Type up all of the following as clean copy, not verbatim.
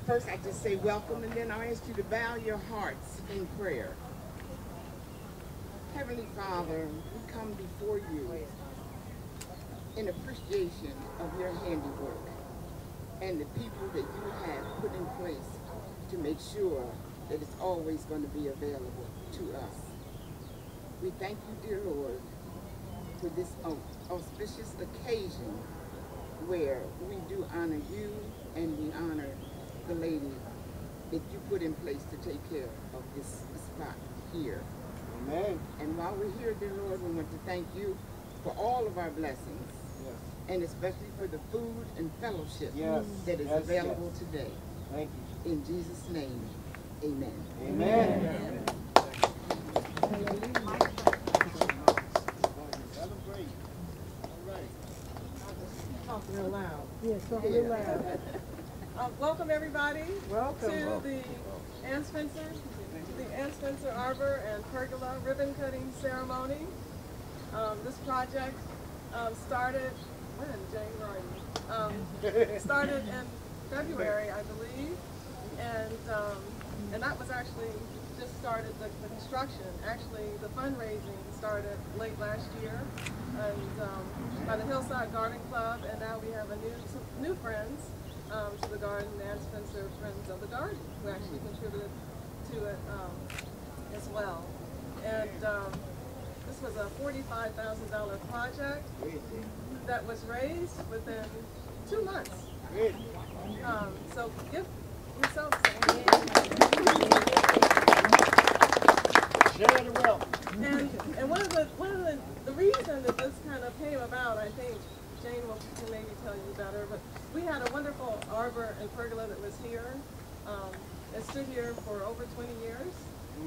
First, I just say welcome, and then I'll ask you to bow your hearts in prayer. Heavenly Father, we come before you in appreciation of your handiwork and the people that you have put in place to make sure that it's always going to be available to us. We thank you, dear Lord, for this auspicious occasion where we do honor you and we honor the lady that you put in place to take care of this spot here. Amen. And while we're here, dear Lord, we want to thank you for all of our blessings, Yes. and especially for the food and fellowship Yes. that is Yes, available yes. today. Thank you. In Jesus' name, amen. Amen. Celebrate. All right. Talk real loud. Yes, talk real loud. Welcome everybody Welcome. to the Ann Spencer Arbor and Pergola ribbon cutting ceremony. This project started when, Jane, where are you? Started in February, I believe, and that was actually just started the construction. Actually, the fundraising started late last year, and by the Hillside Garden Club, and now we have some new friends to the garden, Ann Spencer Friends of the Garden, who actually contributed to it as well. And this was a $45,000 project that was raised within 2 months. So give yourself some. Share the wealth. And one of the reason that this kind of came about, I think Jane can maybe tell you better, but we had a wonderful arbor and pergola that was here. It stood here for over 20 years.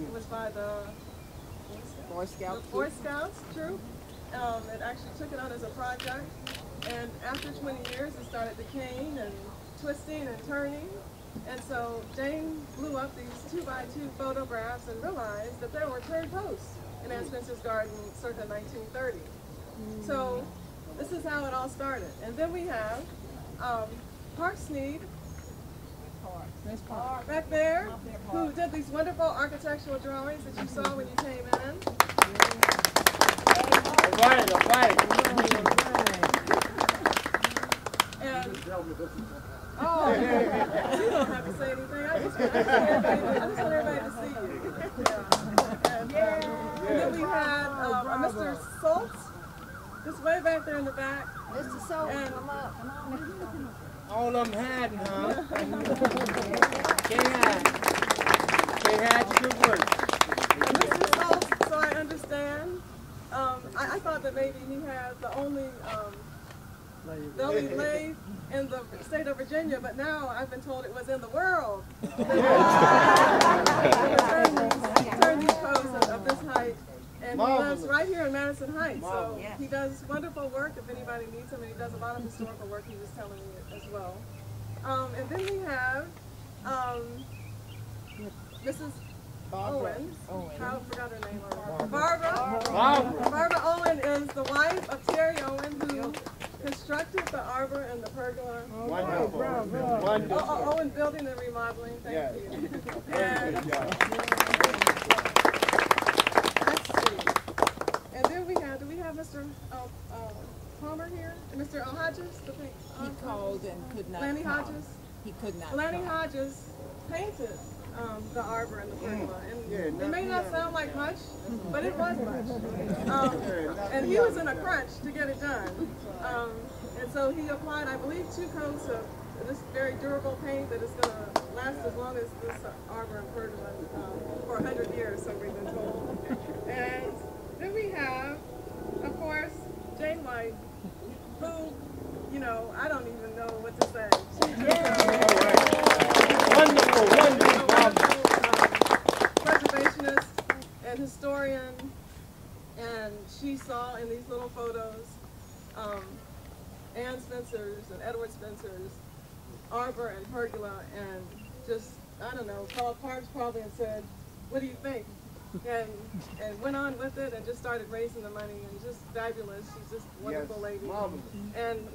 It was by the Boy Scouts troop. It actually took it on as a project, and after 20 years it started decaying and twisting and turning, and so Jane blew up these 2x2 photographs and realized that there were turn posts in Ann Spencer's garden circa 1930. So this is how it all started. And then we have Park Sneed back there, who did these wonderful architectural drawings that you saw when you came in. All right, all right. And, oh, you don't have to say anything. I just want everybody to see you. Yeah. And then we had Mr. Schultz, just way back there in the back. Mr. Soul, come up. Come on. All of them hiding, huh? Can't hide. Can't hide your good work. And Mr. Schultz, so I understand. I thought that maybe he had the only lathe in the state of Virginia, but now I've been told it was in the world. Turn these posts of this height. And he lives right here in Madison Heights, so he does wonderful work if anybody needs him, and he does a lot of historical work, he was telling me as well. And then we have Mrs. Owen. I forgot her name already. Barbara Owen is the wife of Terry Owen, who constructed the arbor and the pergola. Wonderful. Wonderful. Owen Building and Remodeling, thank you. And, let's see. And then do we have Mr. Palmer here? And Mr. Hodges? He called and could not Lanny come. Hodges? He could not Lanny come. Hodges painted the arbor and the pergola. And Yeah, it may not sound like much, but it was much. And he was in a crunch to get it done. And so he applied, I believe, 2 coats of this very durable paint that is going to last as long as this arbor and pergola for 100 years, so we've been told. And then we have, of course, Jane White, who, you know, I don't even know what to say. Wonderful. Preservationist and historian, and she saw in these little photos Ann Spencer's and Edward Spencer's arbor and pergola, and just, I don't know, called Parks probably and said, what do you think? And went on with it and just started raising the money, and just fabulous. She's just a wonderful lady. Marvelous. And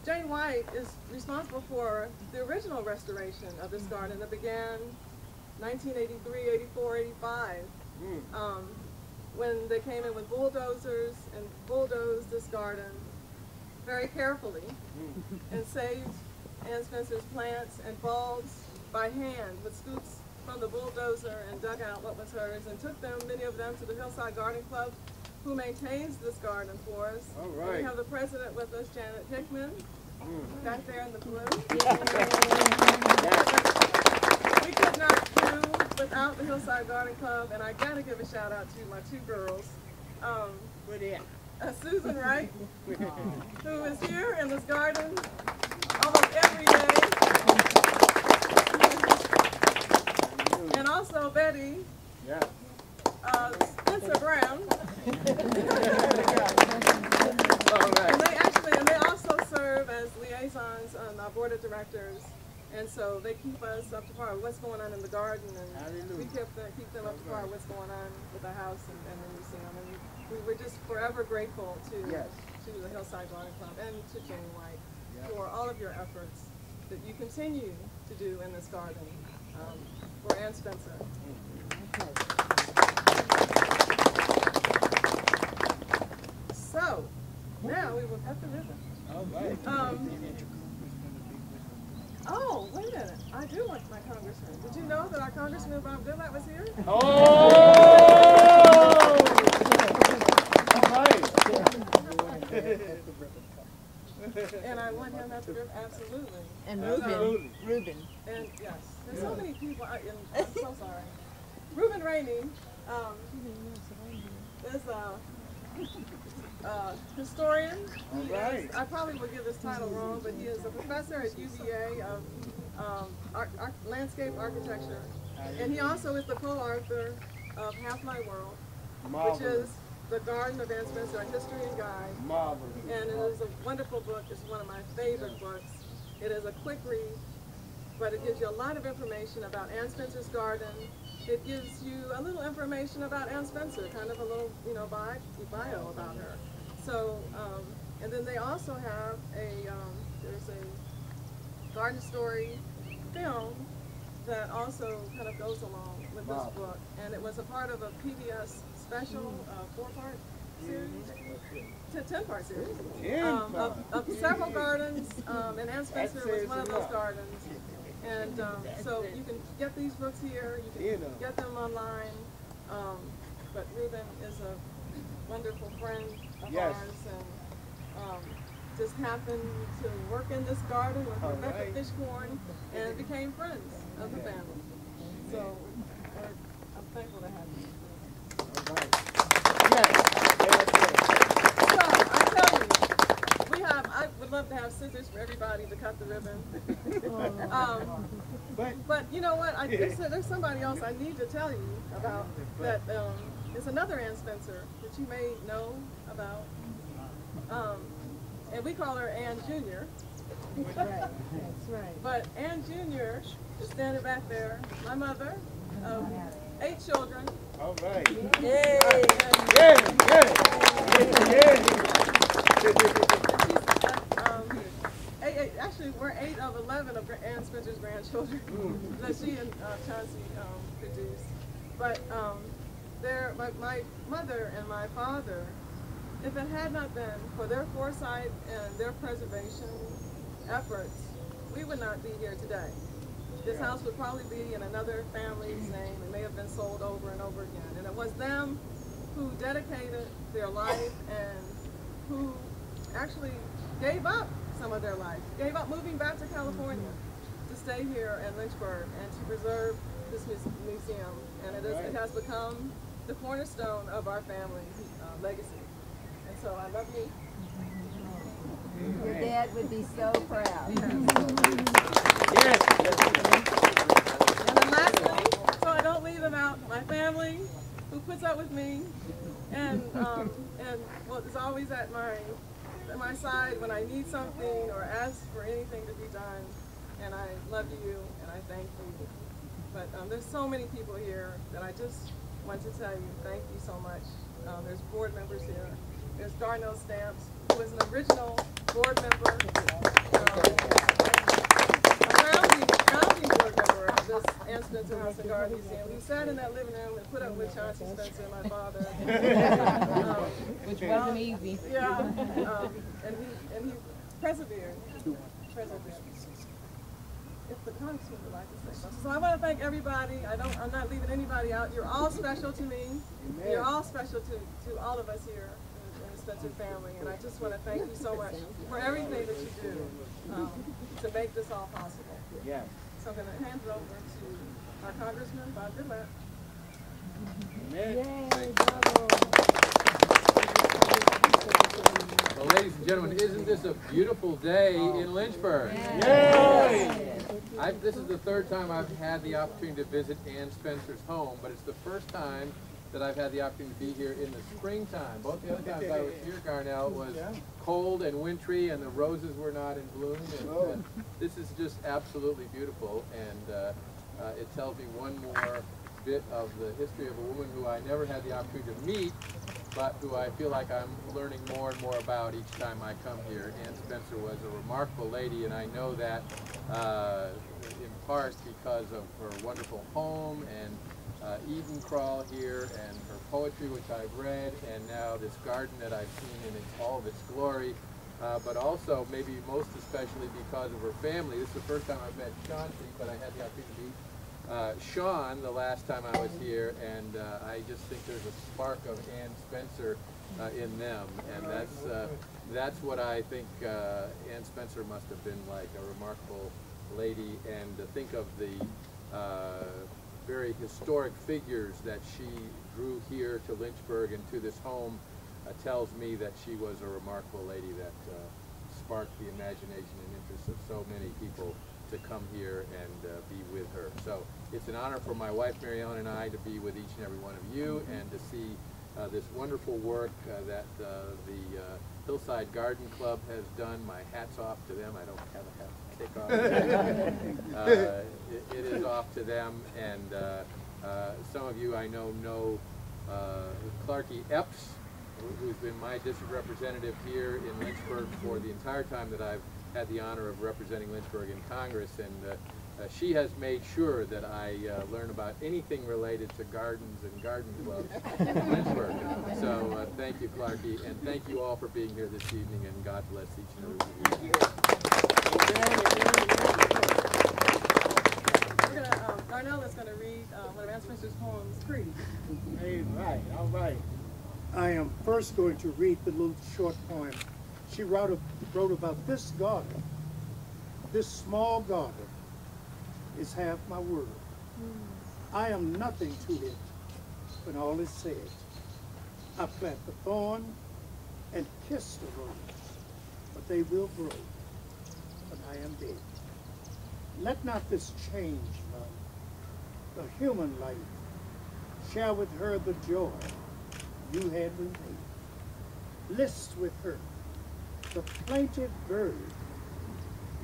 Jane White is responsible for the original restoration of this garden that began 1983, 84, 85. When they came in with bulldozers and bulldozed this garden very carefully and saved Ann Spencer's plants and bulbs by hand with scoops from the bulldozer and dug out what was hers and took them, many of them, to the Hillside Garden Club, who maintains this garden for us. All right. We have the president with us, Janet Hickman, back there in the blue. We could not do without the Hillside Garden Club, and I gotta give a shout out to my two girls. Susan Wright, who is here in this garden almost every day. And also Betty, Spencer Brown. And they also serve as liaisons on our board of directors. And so they keep us up to par with what's going on in the garden, and we keep them up to par with what's going on with the house and the museum. And we're just forever grateful to the Hillside Garden Club and to Jane White for all of your efforts that you continue to do in this garden for Ann Spencer. So, now we will cut the ribbon. All right. Oh, wait a minute. I do want my congressman. Did you know that our Congressman Bob Dillard was here? Oh! All right. And I want him at the ribbon, absolutely. And Reuben. And yes, there's so many people. I'm so sorry. Reuben Rainey is a historian. He is, I probably will give this title wrong, but he is a professor at UVA of landscape architecture. And he also is the co-author of Half My World, which is The Garden of Ann Spencer, a history and guide. Marvelous. And it is a wonderful book. It's one of my favorite books. It is a quick read, but it gives you a lot of information about Ann Spencer's garden. It gives you a little information about Ann Spencer, kind of a little, bio about her. So, and then they also have there's a garden story film that also kind of goes along with this book. And it was a part of a PBS special 4-part series, 10-part series of several gardens, and Ann Spencer was one of those gardens. And so you can get these books here, you can get them online, but Reuben is a wonderful friend of ours, and just happened to work in this garden with Rebecca Fishcorn and became friends of the family. So I'm thankful to have you. So I tell you, I would love to have scissors for everybody to cut the ribbon. But you know what? There's somebody else I need to tell you about that is another Ann Spencer that you may know about. And we call her Ann Jr. That's right. But Ann Jr. is standing back there, my mother of 8 children. All right. Yay! Actually, we're 8 of 11 of Ann Spencer's grandchildren that she and Chauncey produced. But my mother and my father, if it had not been for their foresight and their preservation efforts, we would not be here today. This house would probably be in another family's name. It may have been sold over and over again. And it was them who dedicated their life and who actually gave up some of their life, gave up moving back to California to stay here in Lynchburg and to preserve this museum. And it has become the cornerstone of our family legacy. And so I love you. Your dad would be so proud. Yes. And then lastly, so I don't leave them out, my family who puts up with me and is always at my side when I need something or ask for anything to be done. And I love you and I thank you. But there's so many people here that I just want to tell you thank you so much. There's board members here. There's Darnell Stamps, who is an original board member, founding board member of this Ann Spencer House and Garden Museum, who sat in that living room and put up with Chauncey Spencer, my father. Which wasn't easy. Yeah, and he persevered. If the congressman would like to say something. So I want to thank everybody. I'm not leaving anybody out. You're all special to me. Amen. You're all special to all of us here in the Spencer family. And I just want to thank you so much for everything that you do to make this all possible. Yeah. So I'm going to hand it over to our Congressman, Bob Goodlatte. Amen. Well, ladies and gentlemen, isn't this a beautiful day in Lynchburg? Yay! This is the third time I've had the opportunity to visit Ann Spencer's home, but it's the first time that I've had the opportunity to be here in the springtime. Both the other times I was here, Garnell, it was cold and wintry and the roses were not in bloom. And, this is just absolutely beautiful, and it tells me one more bit of the history of a woman who I never had the opportunity to meet, but who I feel like I'm learning more and more about each time I come here. Ann Spencer was a remarkable lady, and I know that in part because of her wonderful home and Eden Crawl here and her poetry, which I've read, and now this garden that I've seen in all of its glory, but also maybe most especially because of her family. This is the first time I've met Chauncey, but I had the opportunity to meet Sean the last time I was here, and I just think there's a spark of Ann Spencer in them, and that's what I think Ann Spencer must have been like, a remarkable lady. And to think of the very historic figures that she drew here to Lynchburg and to this home tells me that she was a remarkable lady that sparked the imagination and interest of so many people to come here and be with her. So it's an honor for my wife Mary Ellen and I to be with each and every one of you and to see this wonderful work that the Hillside Garden Club has done. My hat's off to them. I don't have a hat to take off. It is off to them, and some of you I know Clarkie Epps, who's been my district representative here in Lynchburg for the entire time that I've had the honor of representing Lynchburg in Congress, and she has made sure that I learn about anything related to gardens and garden clubs in Lynchburg. So thank you, Clarkie, and thank you all for being here this evening, and God bless each and every one of you. Darnell is going to read one of Ann Spencer's poems, Creed. All right. I am first going to read the little short poem she wrote about this garden. This small garden is half my world. I am nothing to it when all is said. I plant the thorn and kiss the rose, but they will grow when I am dead. Let not this change, love, the human life. Share with her the joy you had with me. List with her the plaintive bird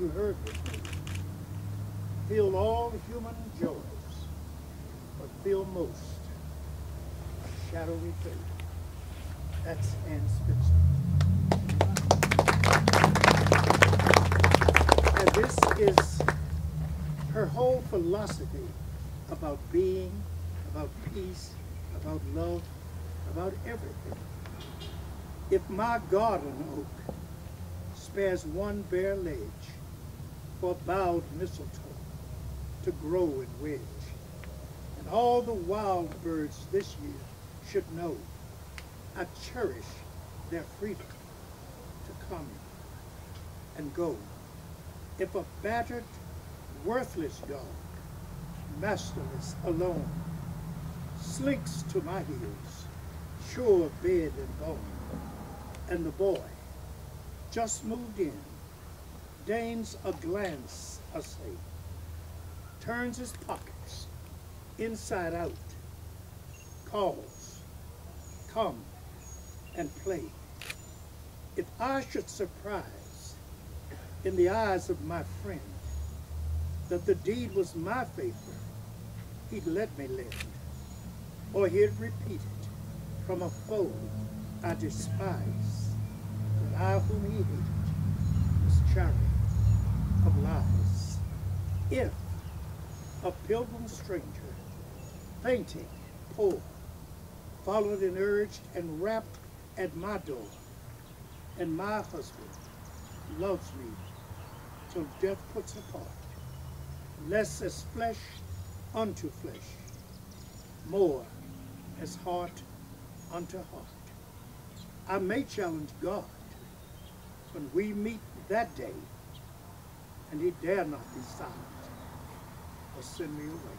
you heard with me. Feel all human joys, but feel most a shadowy fate. That's Ann Spencer. And this is her whole philosophy about being, about peace, about love, about everything. If my garden oak spares one bare ledge for bowed mistletoe to grow and wedge, and all the wild birds this year should know I cherish their freedom to come and go. If a battered, worthless dog, masterless, alone, slinks to my heels, sure of bed and bone, and the boy, just moved in, deigns a glance assay, turns his pockets inside out, calls, come and play. If I should surprise in the eyes of my friend that the deed was my favorite, he'd let me live, or he'd repeat it from a foe I despise. But I whom he hated was chariot of lies. If a pilgrim stranger, fainting, poor, followed and urged and rapped at my door, and my husband loves me till death puts apart, less as flesh unto flesh, more as heart unto heart. I may challenge God when we meet that day, and he dare not be silent or send me away.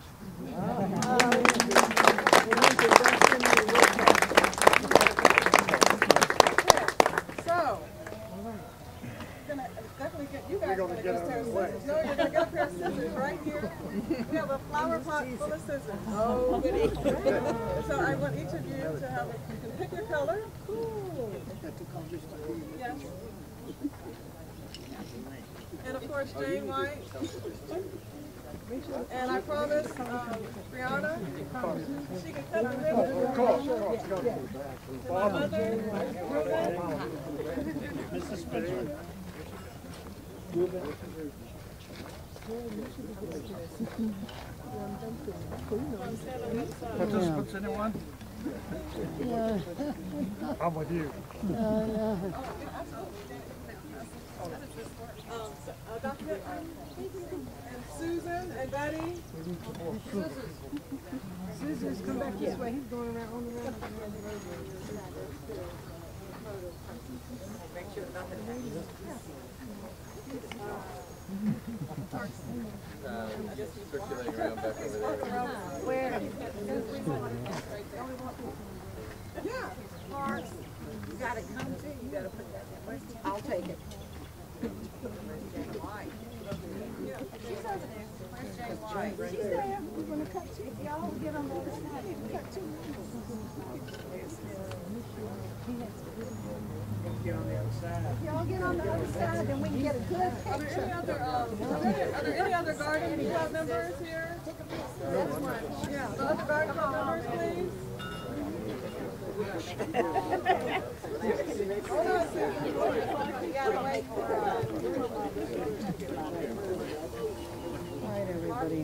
So, gonna definitely get you guys. We're gonna get a pair of scissors. No, you're gonna get a pair of scissors right here. We have a flower pot full of scissors. Oh, goody. So I want each of you to have. You can pick your color. Cool. Yes. And of course, Jane White. And I promise, Brianna, she can cut the ribbon. My mother, Mrs. Spencer. Participants, anyone? I'm with you. Dr. and Susan and Betty. Scissors, come back this way. He's going around on the road. Make sure nothing Circulating around back over there. Where? Yeah. Parks. You gotta come too, you gotta put that there. I'll take it. She's over there. Where's Jane White? She's there. We're gonna cut two. Y'all get on the other side. Cut two. Get on the other side. Y'all get on the other side, then we can get a good Are picture. there any other Garden Club members here? That's one. Yeah, the other Garden Club members, please. Hold on, Susan. You gotta wait for All right, everybody.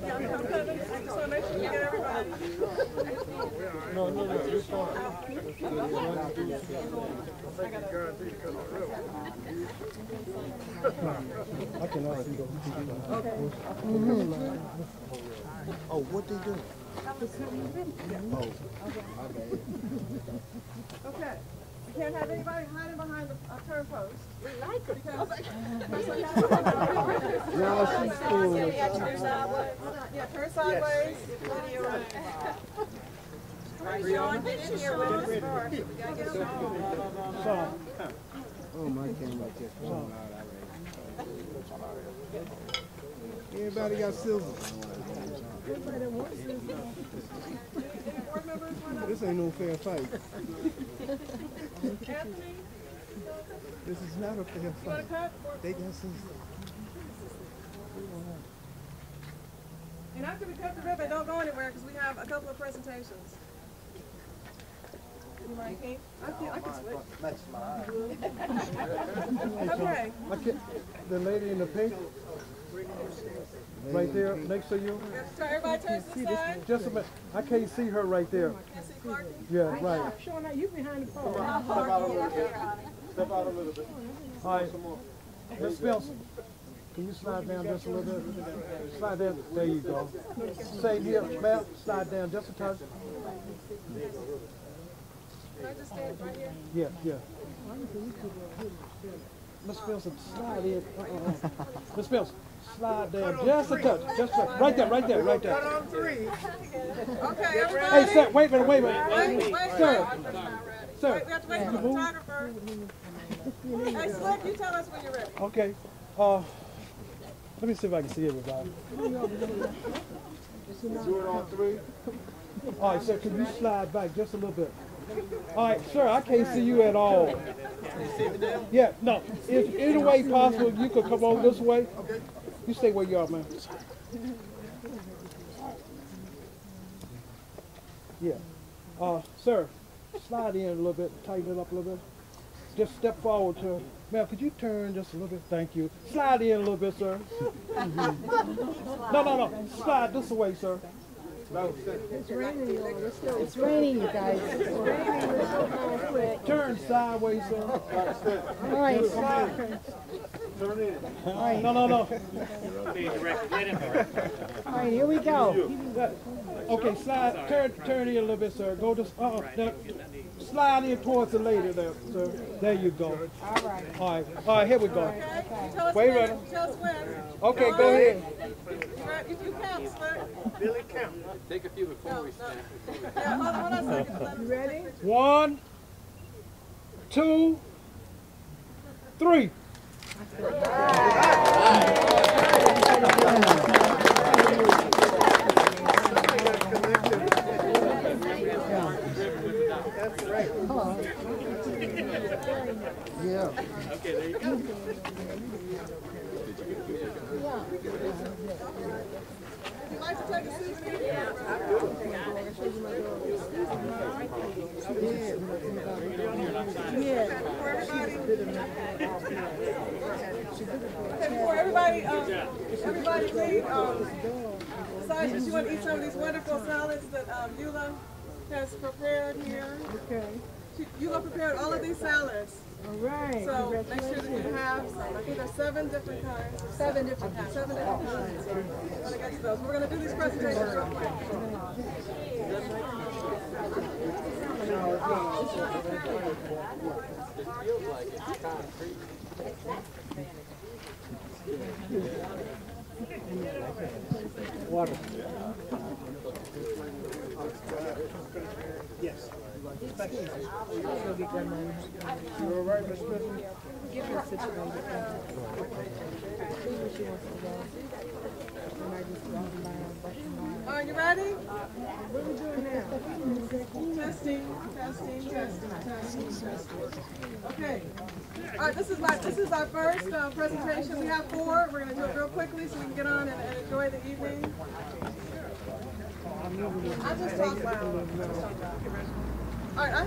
Yeah, I'm coming. I just want to make sure we get everybody. No, you're fine. I can already go. Oh, what they do? Okay. You can't have anybody hiding behind the turn post. We like it. Yeah, turn sideways. Oh, my camera just went out already. Everybody got scissors. This ain't no fair fight. Anthony, This is not a fair you want fight. to cut? They got scissors. And after we cut the ribbon, don't go anywhere because we have a couple of presentations. You mind, Keith? I can switch. Okay. The lady in the pink, right there next to you. So everybody turns to the side. Just a minute. I can't see her right there. Can't see Clarky? Yeah, right. Showing that you behind the pole. Step out a little bit. All right. Miss Spencer, can you slide down just a little bit? Slide down. There you go. Same here, ma'am. Slide down just a touch. Can I just stand right here? Yeah, yeah. Miss Spencer, slide in. Miss Spencer, slide down just a touch. Just a touch. Right there, right there, right there. Okay, everybody. Hey, sir, wait a minute, wait a minute. Wait. Sir, sir. We have to wait for the photographer. Hey, Slick, you tell us when you're ready. Okay. Let me see if I can see everybody. Do it on three. All right, sir, can you slide back just a little bit? All right, sir, I can't see you at all. Yeah, no. If any way possible, you could come on this way. Okay. You stay where you are, man. Yeah. Sir, slide in a little bit, tighten it up a little bit. Just step forward to her. Ma'am, could you turn just a little bit? Thank you. Slide in a little bit, sir. No. Slide this way, sir. It's raining, it's raining, you guys. It's raining. Turn sideways, sir. All right. No. All right, here we go. Okay, slide. Turn in a little bit, sir. Go to slide in towards the lady there, sir. There you go. All right. All right. Here we go. Okay. Tell us Wait a when. minute. Tell us when. Okay, go ahead. You count, sir. Billy count. Take a few before we stand. Yeah, hold on a second. You ready? 1, 2, 3. That's right. Yeah. Okay, there you go. Would you like to take a souvenir? Before everybody leave, besides that you want to eat some of these wonderful salads that Eula has prepared here. Okay. Eula prepared all of these salads. All right. So make sure that you have some. I think there's 7 different kinds. 7 different kinds. 7 different kinds. So we're going to get to those. We're going to do these presentations real quick. It feels like it's concrete. Water. Yes. You all right, Miss Smith? Are you ready? What are we doing now? Testing. Okay. All right, this is our first presentation. We have 4. We're going to do it real quickly so we can get on and enjoy the evening. I'll just talk loud. All right, I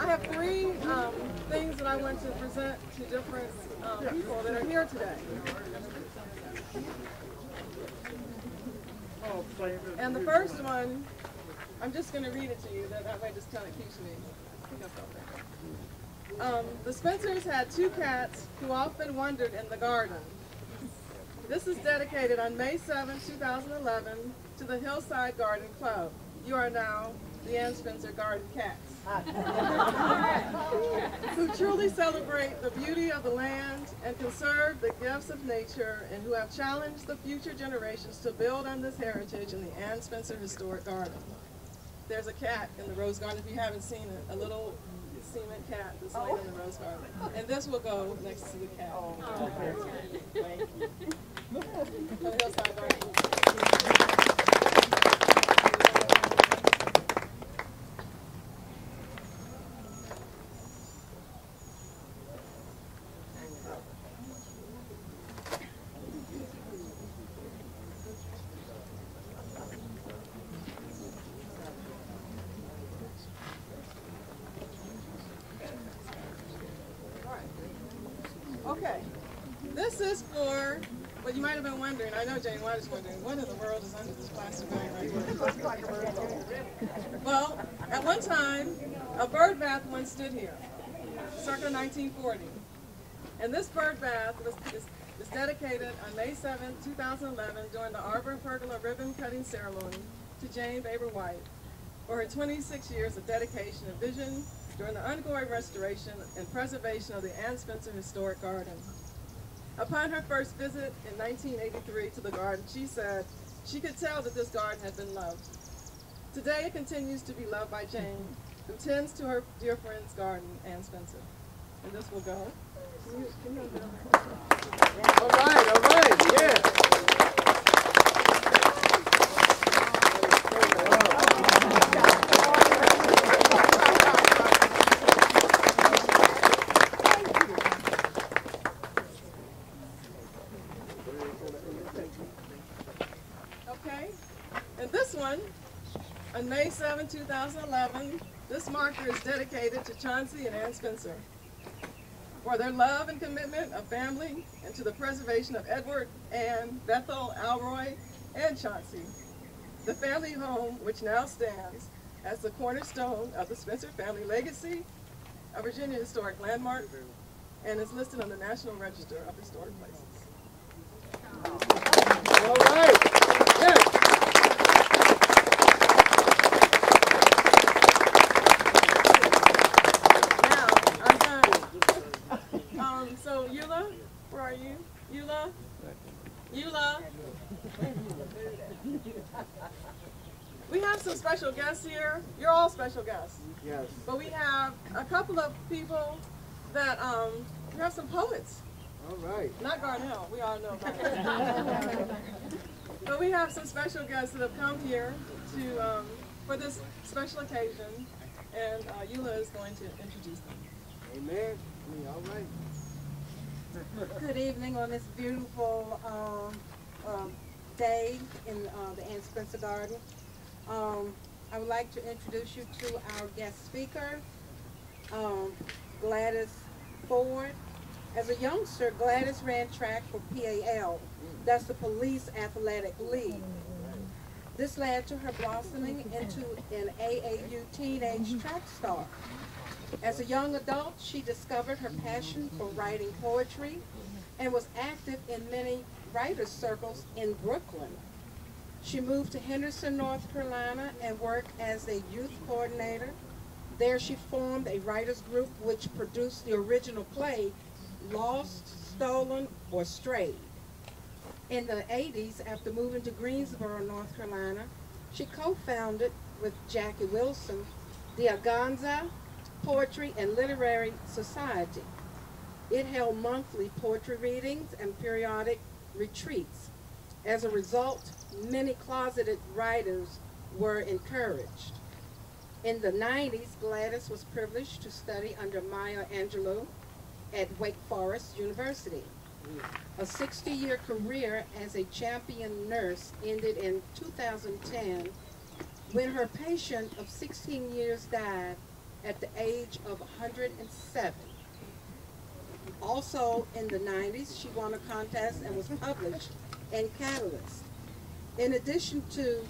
have 3 things that I want to present to different people that are here today. And the first one, I'm just going to read it to you. That way, just kind of keeps me. The Spencers had 2 cats who often wandered in the garden. This is dedicated on May 7, 2011, to the Hillside Garden Club. You are now the Ann Spencer Garden Cats, who truly celebrate the beauty of the land and conserve the gifts of nature, and who have challenged the future generations to build on this heritage in the Ann Spencer Historic Garden. There's a cat in the Rose Garden, if you haven't seen it, a little cement cat that's laying in the Rose Garden. And this will go next to the cat. For the Hillside Garden. Okay, this is for, well, you might have been wondering, I know Jane White is wondering, what in the world is under this plastic bag right here? Well, at one time, a bird bath once stood here, circa 1940. And this bird bath is dedicated on May 7, 2011, during the Arbor and Pergola ribbon cutting ceremony to Jane Baber White for her 26 years of dedication and vision during the ongoing restoration and preservation of the Ann Spencer Historic Garden. Upon her first visit in 1983 to the garden, she said she could tell that this garden had been loved. Today it continues to be loved by Jane, who tends to her dear friend's garden, Ann Spencer. And this will go. All right, yeah. Okay, and this one, on May 7, 2011, This marker is dedicated to Chauncey and Ann Spencer for their love and commitment of family and to the preservation of Edward, Ann, Bethel, Alroy, and Chauncey. The family home, which now stands as the cornerstone of the Spencer family legacy, a Virginia Historic Landmark, and is listed on the National Register of Historic Places. All right. Yes. Now, I'm done. So Eula, where are you? Eula? Eula? We have some special guests here. You're all special guests. Yes. But we have a couple of people that, we have some poets. All right. Not Garnell, we all know about that. But we have some special guests that have come here to, for this special occasion, and Eula is going to introduce them. Amen. All right. Good evening on this beautiful day in the Ann Spencer Garden. I would like to introduce you to our guest speaker, Gladys Ford. As a youngster, Gladys ran track for PAL, that's the Police Athletic League. This led to her blossoming into an AAU teenage track star. As a young adult, she discovered her passion for writing poetry and was active in many writers' circles in Brooklyn. She moved to Henderson, North Carolina and worked as a youth coordinator. There she formed a writers group which produced the original play, Lost, Stolen, or Strayed. In the 80s, after moving to Greensboro, North Carolina, she co-founded with Jackie Wilson the Aganza Poetry and Literary Society. It held monthly poetry readings and periodic retreats. As a result, many closeted writers were encouraged. In the 90s, Gladys was privileged to study under Maya Angelou at Wake Forest University. A 60-year career as a champion nurse ended in 2010 when her patient of 16 years died at the age of 107. Also in the 90s, she won a contest and was published in Catalyst. In addition to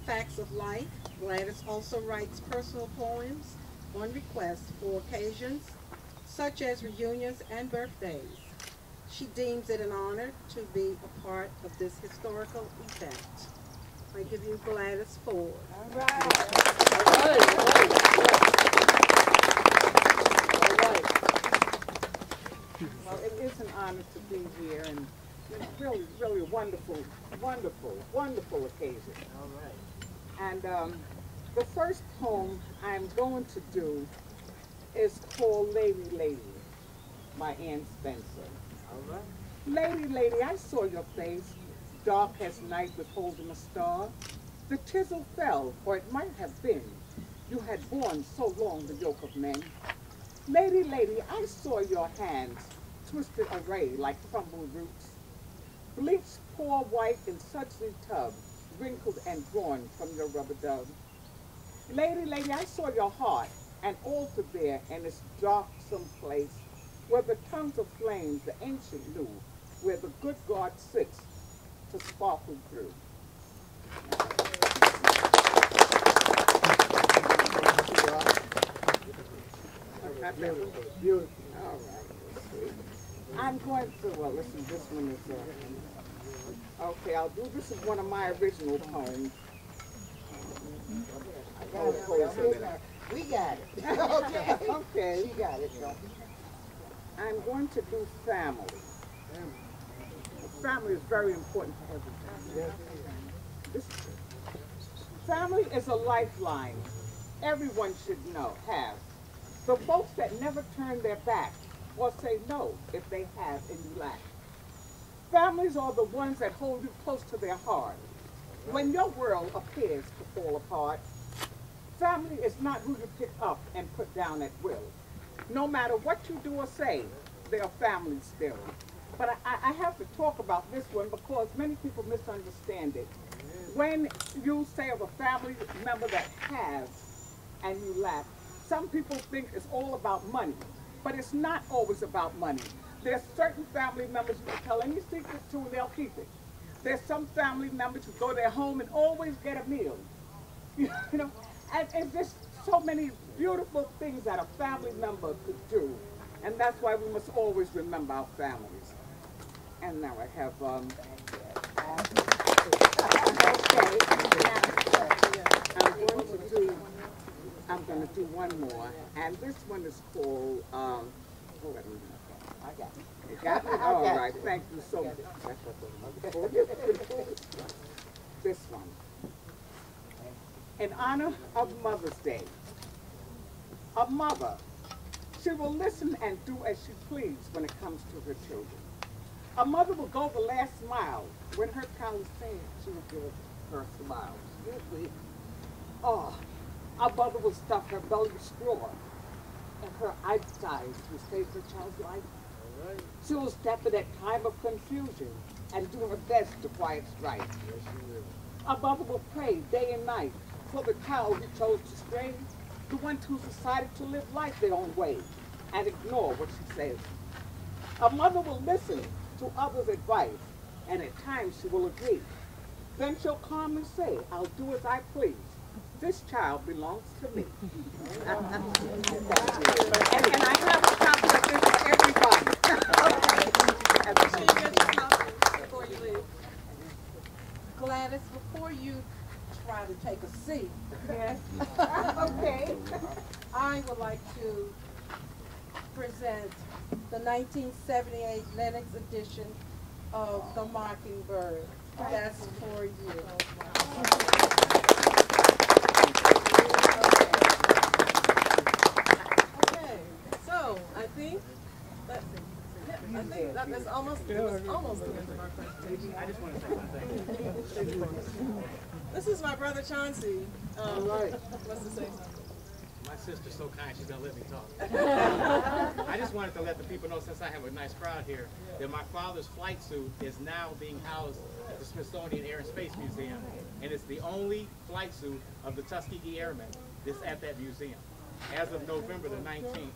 Facts of Life, Gladys also writes personal poems on request for occasions such as reunions and birthdays. She deems it an honor to be a part of this historical event. I give you Gladys Ford. All right. All right. Well, it is an honor to be here, and it's really, really a wonderful, wonderful, wonderful occasion. All right. And the first poem I'm going to do is called Lady, Lady by Ann Spencer. All right. Lady, lady, I saw your face, dark as night withholding a star. The chisel fell, or it might have been. You had borne so long the yoke of men. Lady, lady, I saw your hands, twisted array like crumbled roots. Bleached poor white in sudsy tub, wrinkled and drawn from your rubber dub. Lady, lady, I saw your heart, an altar there in its darksome place, where the tongues of flames the ancient knew, where the good God sits to sparkle through. Beautiful. All right, let's see. I'm going to, well, listen, this one is, okay, I'll do, this is one of my original poems. We got it. Okay, okay. She got it, though. I'm going to do family. Family is very important to everything. Family is a lifeline everyone should know, have. The folks that never turn their back or say no if they have and you lack. Families are the ones that hold you close to their heart. When your world appears to fall apart, family is not who you pick up and put down at will. No matter what you do or say, they are family still. But I have to talk about this one because many people misunderstand it. When you say of a family member that has and you laugh. Some people think it's all about money, but it's not always about money. There's certain family members you can tell any secret to and they'll keep it. There's some family members who go to their home and always get a meal. You know, and there's so many beautiful things that a family member could do. And that's why we must always remember our families. And now I have, okay, I'm going to do one more. And this one is called, I got it. You got it? All right, thank you so much. This one. In honor of Mother's Day, a mother, she will listen and do as she pleases when it comes to her children. A mother will go the last mile. When her child is sad, she will give her smiles. Oh, a mother will stuff her belly with straw and her eyes will save her child's life. She will step in that time of confusion and do her best to quiet strife. A mother will pray day and night for the child who chose to stray, the one who decided to live life their own way and ignore what she says. A mother will listen to others' advice, and at times she will agree. Then she'll calmly say, I'll do as I please. This child belongs to me. And I have a copy of this for everybody. Make sure you get your copy before you leave. Gladys, before you try to take a seat, Yes. okay, I would like to present the 1978 Lennox edition of The Mockingbird. That's for you. Okay, so I think that's almost the end of our presentation. I just want to say one thing. This is my brother Chauncey. Wants to say something. My sister's so kind, she's going to let me talk. I just wanted to let the people know, since I have a nice crowd here, that my father's flight suit is now being housed at the Smithsonian Air and Space Museum, and it's the only flight suit of the Tuskegee Airmen that's at that museum as of November the 19th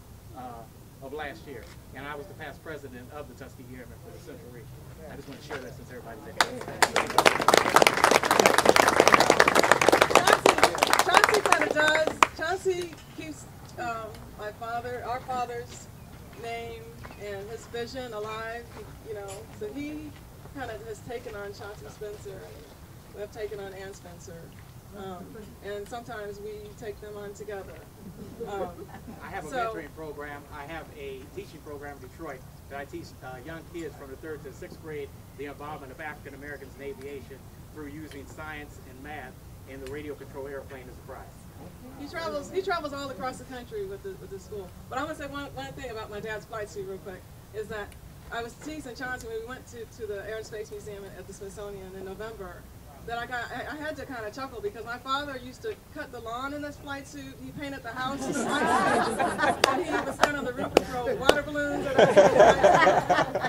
of last year. And I was the past president of the Tuskegee Airmen for the Central Region. I just want to share that since everybody's here. Chauncey kind of does. Chauncey keeps our father's name and his vision alive. So he kind of has taken on Chauncey Spencer, and we have taken on Ann Spencer, and sometimes we take them on together. I have a mentoring program. I have a teaching program in Detroit that I teach young kids from the 3rd to 6th grade the involvement of African Americans in aviation through using science and math and the radio control airplane as a prize. He travels all across the country with the school. But I want to say one thing about my dad's flight suit real quick, is that I was teasing Chauncey when we went to the Air and Space Museum at the Smithsonian in November, that I had to kind of chuckle because my father used to cut the lawn in this flight suit. He painted the house in this flight suit. And he would stand on the roof and throw water balloons. He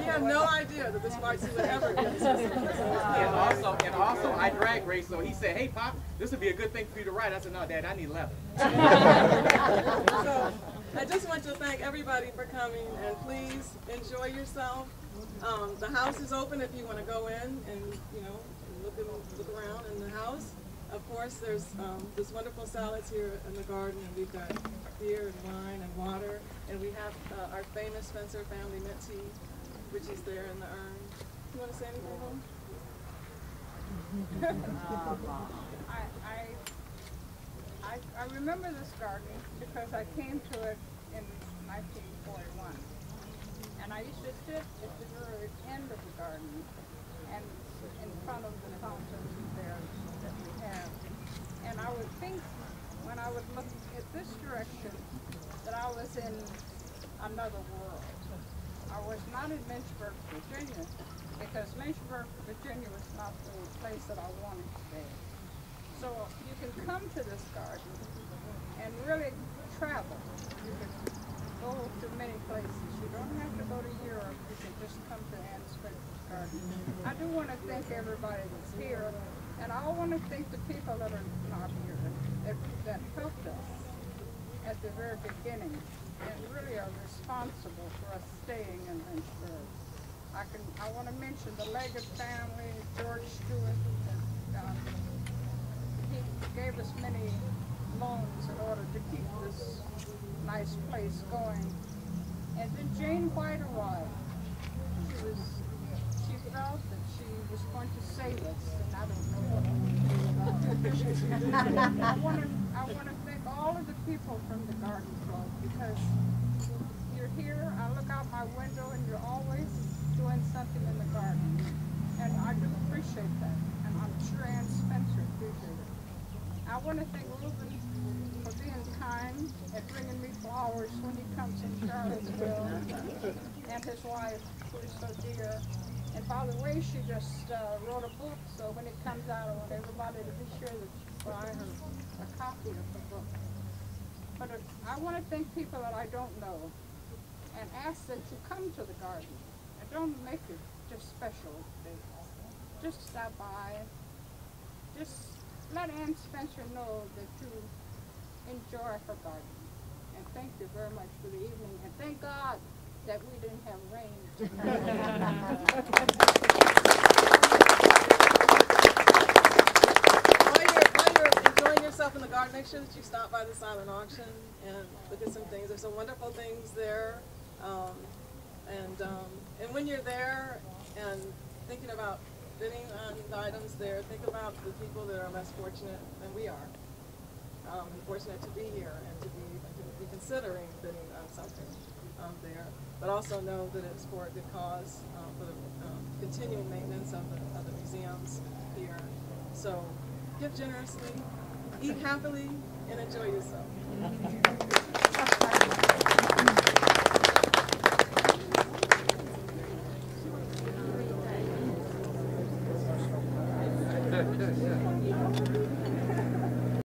had no idea that this flight suit would ever get this. And also, I drag race, so he said, hey, Pop, this would be a good thing for you to ride. I said, no, Dad, I need leather. So I just want to thank everybody for coming, and please enjoy yourself. The house is open if you want to go in and, look around in the house. Of course, there's this wonderful salads here in the garden, and we've got beer and wine and water, and we have our famous Spencer family mint tea, which is there in the urn. You want to say anything, Mom? I remember this garden because I came to it in 1941, and I used to sit at the very end of the garden and in front of the fountains there that we have. And I would think, when I would look at this direction, that I was in another world. I was not in Lynchburg, Virginia, because Lynchburg, Virginia was not the place that I wanted to be. So you can come to this garden and really travel. You can go to many places. You don't have to go to Europe. You can just come to Ann Spencer's garden. I do want to thank everybody that's here, and I want to thank the people that are not here that helped us. at the very beginning and really are responsible for us staying in Lynchburg. I want to mention the Leggett family, George Stewart. He gave us many loans in order to keep this nice place going. And then Jane White arrived. She felt that she was going to save us, and I don't know what I want to thank all of the people from the Garden Club, because you're here, I look out my window and you're always doing something in the garden. And I do appreciate that, and I'm sure Ann Spencer appreciates it. I want to thank Reuben for being kind and bringing me flowers when he comes in Charlottesville, and his wife, who is so dear. And by the way, she just wrote a book, so when it comes out, I want everybody to be sure that you buy her a copy of the book. But I want to thank people that I don't know, and ask that you come to the garden. And don't make it just special. Just stop by. Just let Ann Spencer know that you enjoy her garden. And thank you very much for the evening. And thank God that we didn't have rain. While you're enjoying yourself in the garden, make sure that you stop by the silent auction and look at some things. There's some wonderful things there. And when you're there and thinking about bidding on the items there, think about the people that are less fortunate than we are. And fortunate to be here and to be considering bidding on something there. But also know that it's for a good cause, for the continuing maintenance of the museums here. So give generously, eat happily, and enjoy yourself. Yeah.